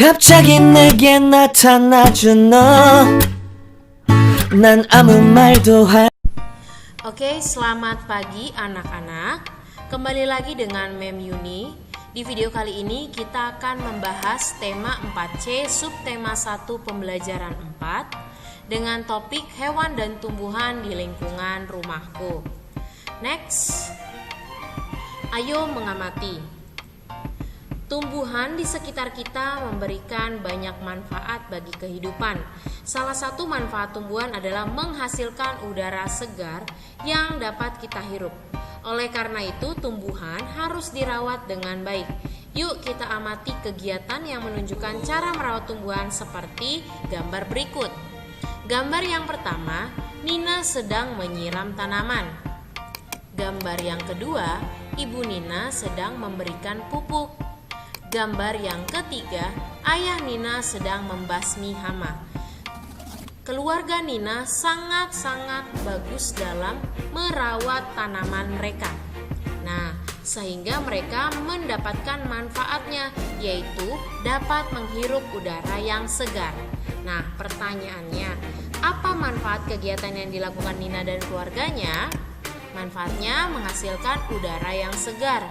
갑자기 내게 나타나준 너 난 아무 말도 Oke, selamat pagi anak-anak. Kembali lagi dengan Mem Yuni. Di video kali ini kita akan membahas tema 4C subtema 1 pembelajaran 4 dengan topik hewan dan tumbuhan di lingkungan rumahku. Next. Ayo mengamati. Tumbuhan di sekitar kita memberikan banyak manfaat bagi kehidupan. Salah satu manfaat tumbuhan adalah menghasilkan udara segar yang dapat kita hirup. Oleh karena itu, tumbuhan harus dirawat dengan baik. Yuk kita amati kegiatan yang menunjukkan cara merawat tumbuhan seperti gambar berikut. Gambar yang pertama, Nina sedang menyiram tanaman. Gambar yang kedua, Ibu Nina sedang memberikan pupuk. Gambar yang ketiga, ayah Nina sedang membasmi hama. Keluarga Nina sangat-sangat bagus dalam merawat tanaman mereka. Nah, sehingga mereka mendapatkan manfaatnya, yaitu dapat menghirup udara yang segar. Nah, pertanyaannya, apa manfaat kegiatan yang dilakukan Nina dan keluarganya? Manfaatnya menghasilkan udara yang segar.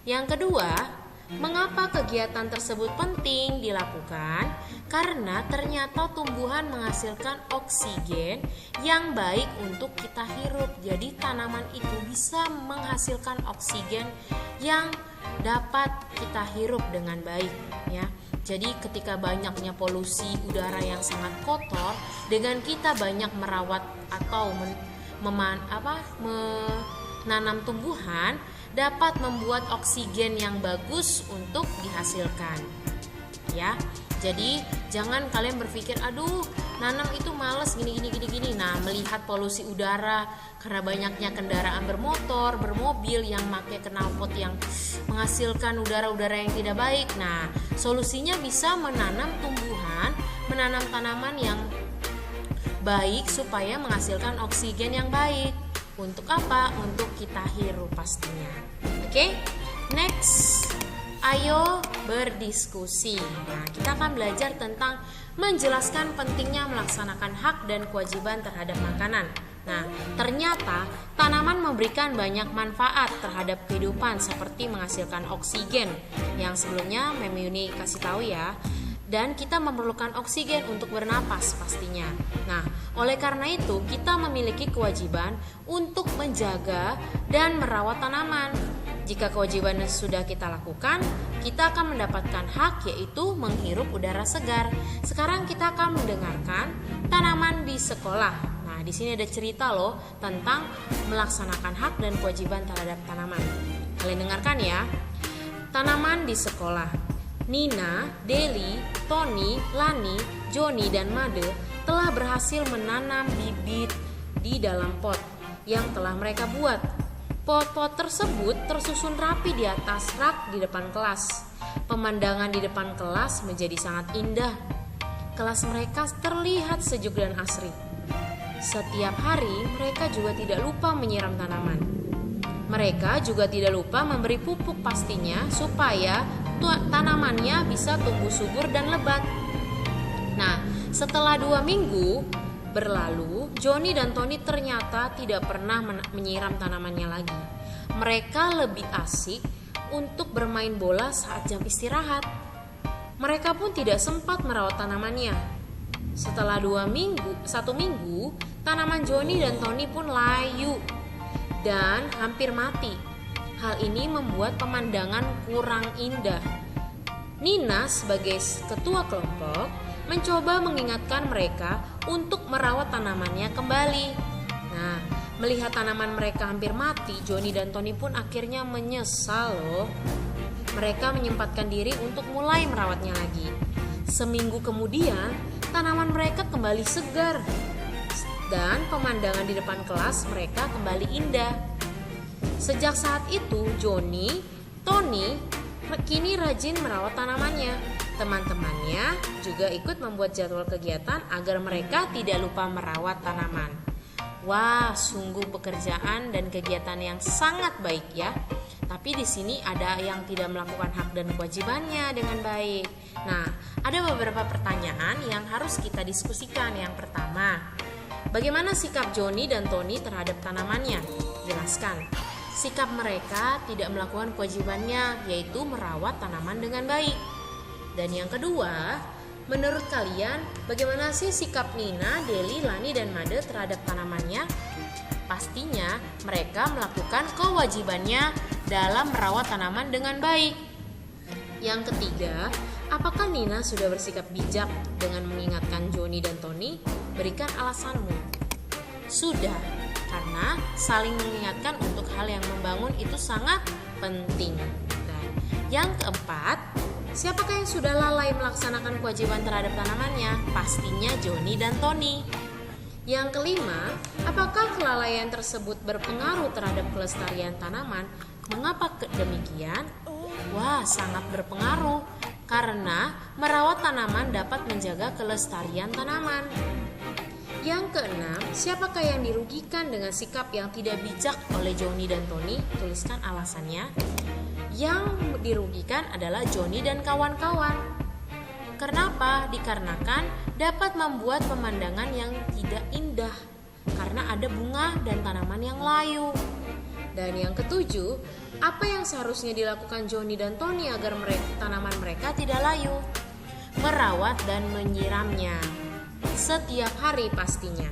Yang kedua, mengapa kegiatan tersebut penting dilakukan? Karena ternyata tumbuhan menghasilkan oksigen yang baik untuk kita hirup. Jadi tanaman itu bisa menghasilkan oksigen yang dapat kita hirup dengan baik, ya. Jadi ketika banyaknya polusi udara yang sangat kotor, dengan kita banyak merawat atau menanam tumbuhan dapat membuat oksigen yang bagus untuk dihasilkan, ya. Jadi jangan kalian berpikir, aduh nanam itu males gini. Nah, melihat polusi udara karena banyaknya kendaraan bermotor, bermobil yang pakai knalpot yang menghasilkan udara-udara yang tidak baik. Nah, solusinya bisa menanam tumbuhan, menanam tanaman yang baik supaya menghasilkan oksigen yang baik. Untuk apa? Untuk kita hirup pastinya. Oke? Next. Ayo berdiskusi. Nah, kita akan belajar tentang menjelaskan pentingnya melaksanakan hak dan kewajiban terhadap makanan. Nah, ternyata tanaman memberikan banyak manfaat terhadap kehidupan seperti menghasilkan oksigen yang sebelumnya Mem Yuni kasih tahu ya. Dan kita memerlukan oksigen untuk bernapas pastinya. Nah, oleh karena itu kita memiliki kewajiban untuk menjaga dan merawat tanaman. Jika kewajiban sudah kita lakukan, kita akan mendapatkan hak, yaitu menghirup udara segar. Sekarang kita akan mendengarkan tanaman di sekolah. Nah, di sini ada cerita loh tentang melaksanakan hak dan kewajiban terhadap tanaman. Kalian dengarkan ya. Tanaman di sekolah. Nina, Deli, Tony, Lani, Joni, dan Made telah berhasil menanam bibit di dalam pot yang telah mereka buat. Pot-pot tersebut tersusun rapi di atas rak di depan kelas. Pemandangan di depan kelas menjadi sangat indah. Kelas mereka terlihat sejuk dan asri. Setiap hari mereka juga tidak lupa menyiram tanaman. Mereka juga tidak lupa memberi pupuk pastinya supaya tanamannya bisa tumbuh subur dan lebat. Nah, setelah 2 minggu berlalu, Joni dan Tony ternyata tidak pernah menyiram tanamannya lagi. Mereka lebih asik untuk bermain bola saat jam istirahat. Mereka pun tidak sempat merawat tanamannya. Setelah 1 minggu, tanaman Joni dan Tony pun layu dan hampir mati. Hal ini membuat pemandangan kurang indah. Nina sebagai ketua kelompok mencoba mengingatkan mereka untuk merawat tanamannya kembali. Nah, melihat tanaman mereka hampir mati, Joni dan Tony pun akhirnya menyesal loh. Mereka menyempatkan diri untuk mulai merawatnya lagi. Seminggu kemudian, tanaman mereka kembali segar dan pemandangan di depan kelas mereka kembali indah. Sejak saat itu, Tony kini rajin merawat tanamannya. Teman-temannya juga ikut membuat jadwal kegiatan agar mereka tidak lupa merawat tanaman. Wah, sungguh pekerjaan dan kegiatan yang sangat baik ya. tapi di sini ada yang tidak melakukan hak dan kewajibannya dengan baik. Nah, ada beberapa pertanyaan yang harus kita diskusikan. Yang pertama, bagaimana sikap Joni dan Tony terhadap tanamannya? Jelaskan. Sikap mereka tidak melakukan kewajibannya, yaitu merawat tanaman dengan baik. Dan yang kedua, menurut kalian bagaimana sih sikap Nina, Deli, Lani, dan Made terhadap tanamannya? Pastinya mereka melakukan kewajibannya dalam merawat tanaman dengan baik. Yang ketiga, apakah Nina sudah bersikap bijak dengan mengingatkan Joni dan Tony? Berikan alasanmu. Sudah, karena saling mengingatkan untuk hal yang membangun itu sangat penting. Dan yang keempat, siapakah yang sudah lalai melaksanakan kewajiban terhadap tanamannya? Pastinya Joni dan Tony. Yang kelima, apakah kelalaian tersebut berpengaruh terhadap kelestarian tanaman? Mengapa demikian? Wah, sangat berpengaruh karena merawat tanaman dapat menjaga kelestarian tanaman. Yang keenam, siapakah yang dirugikan dengan sikap yang tidak bijak oleh Joni dan Tony? Tuliskan alasannya. Yang dirugikan adalah Joni dan kawan-kawan. Kenapa? Dikarenakan dapat membuat pemandangan yang tidak indah karena ada bunga dan tanaman yang layu. Dan yang ketujuh, apa yang seharusnya dilakukan Joni dan Tony agar tanaman mereka tidak layu? Merawat dan menyiramnya setiap hari pastinya.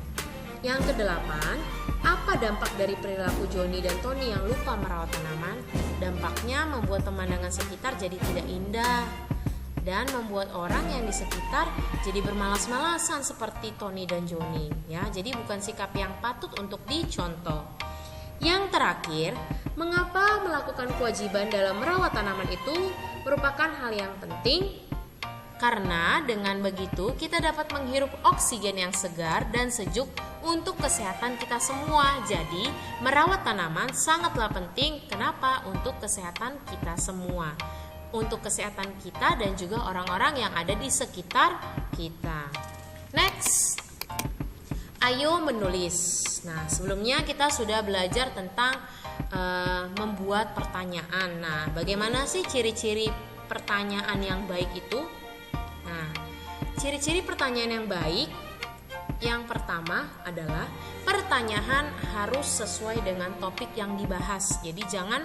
Yang kedelapan, apa dampak dari perilaku Joni dan Tony yang lupa merawat tanaman? Dampaknya membuat pemandangan sekitar jadi tidak indah dan membuat orang yang di sekitar jadi bermalas-malasan seperti Tony dan Joni, ya. Jadi bukan sikap yang patut untuk dicontoh. Yang terakhir, mengapa melakukan kewajiban dalam merawat tanaman itu merupakan hal yang penting? Karena dengan begitu kita dapat menghirup oksigen yang segar dan sejuk untuk kesehatan kita semua. Jadi merawat tanaman sangatlah penting. Kenapa? Untuk kesehatan kita semua, untuk kesehatan kita dan juga orang-orang yang ada di sekitar kita. Next, ayo menulis. Nah, sebelumnya kita sudah belajar tentang membuat pertanyaan. Nah, bagaimana sih ciri-ciri pertanyaan yang baik itu? Nah, ciri-ciri pertanyaan yang baik yang pertama adalah pertanyaan harus sesuai dengan topik yang dibahas. Jadi jangan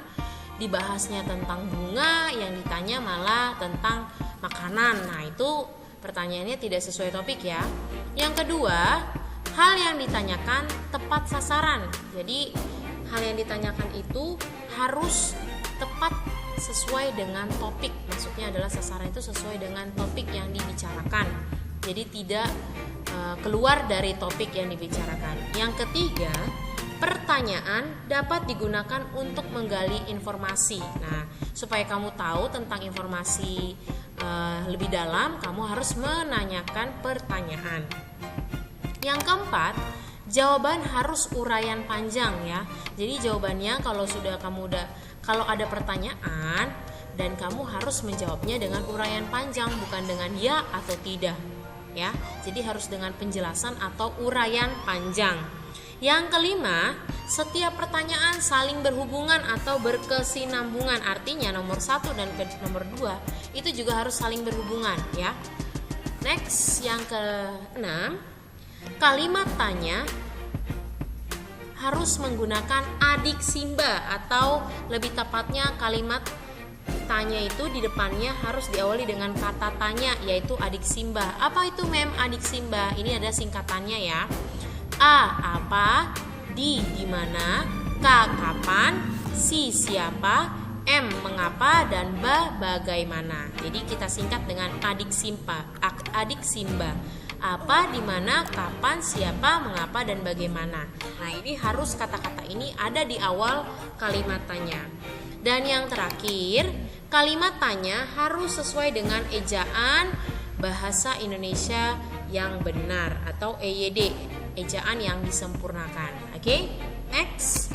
dibahasnya tentang bunga, yang ditanya malah tentang makanan. Nah, itu pertanyaannya tidak sesuai topik ya. Yang kedua, hal yang ditanyakan tepat sasaran. Jadi hal yang ditanyakan itu harus tepat sesuai dengan topik. Maksudnya adalah sasaran itu sesuai dengan topik yang dibicarakan. Jadi tidak keluar dari topik yang dibicarakan. Yang ketiga, pertanyaan dapat digunakan untuk menggali informasi. Nah, supaya kamu tahu tentang informasi lebih dalam, kamu harus menanyakan pertanyaan. Yang keempat, jawaban harus uraian panjang ya. Jadi jawabannya kalau ada pertanyaan dan kamu harus menjawabnya dengan uraian panjang, bukan dengan ya atau tidak ya. Jadi harus dengan penjelasan atau uraian panjang. Yang kelima, setiap pertanyaan saling berhubungan atau berkesinambungan. Artinya nomor 1 dan nomor 2 itu juga harus saling berhubungan ya. Next, yang keenam, kalimat tanya harus menggunakan adik simba, atau lebih tepatnya kalimat tanya itu di depannya harus diawali dengan kata tanya, yaitu adik simba. Apa itu adik simba? Ini ada singkatannya ya. A, apa? Di mana? K, kapan? Si, siapa? M, mengapa? Dan B, bagaimana. Jadi kita singkat dengan adik simba. Apa, di mana, kapan, siapa, mengapa, dan bagaimana. Nah, ini harus kata-kata ini ada di awal kalimat tanya. Dan yang terakhir, kalimat tanya harus sesuai dengan ejaan bahasa Indonesia yang benar atau EYD, ejaan yang disempurnakan. Oke, next.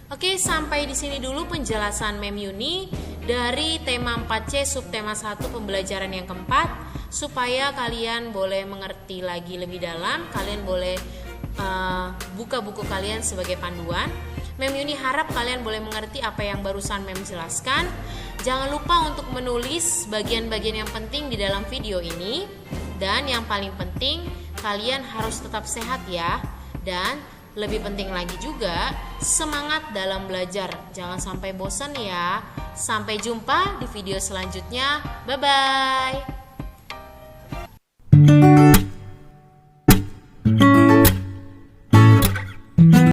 Oke, sampai di sini dulu penjelasan Mem Yuni dari tema 4C subtema 1 pembelajaran yang keempat. Supaya kalian boleh mengerti lagi lebih dalam, kalian boleh buka buku kalian sebagai panduan. Mem Yuni harap kalian boleh mengerti apa yang barusan Mem jelaskan. Jangan lupa untuk menulis bagian-bagian yang penting di dalam video ini. Dan yang paling penting, kalian harus tetap sehat ya. Dan lebih penting lagi juga, semangat dalam belajar. Jangan sampai bosan ya. Sampai jumpa di video selanjutnya. Bye-bye.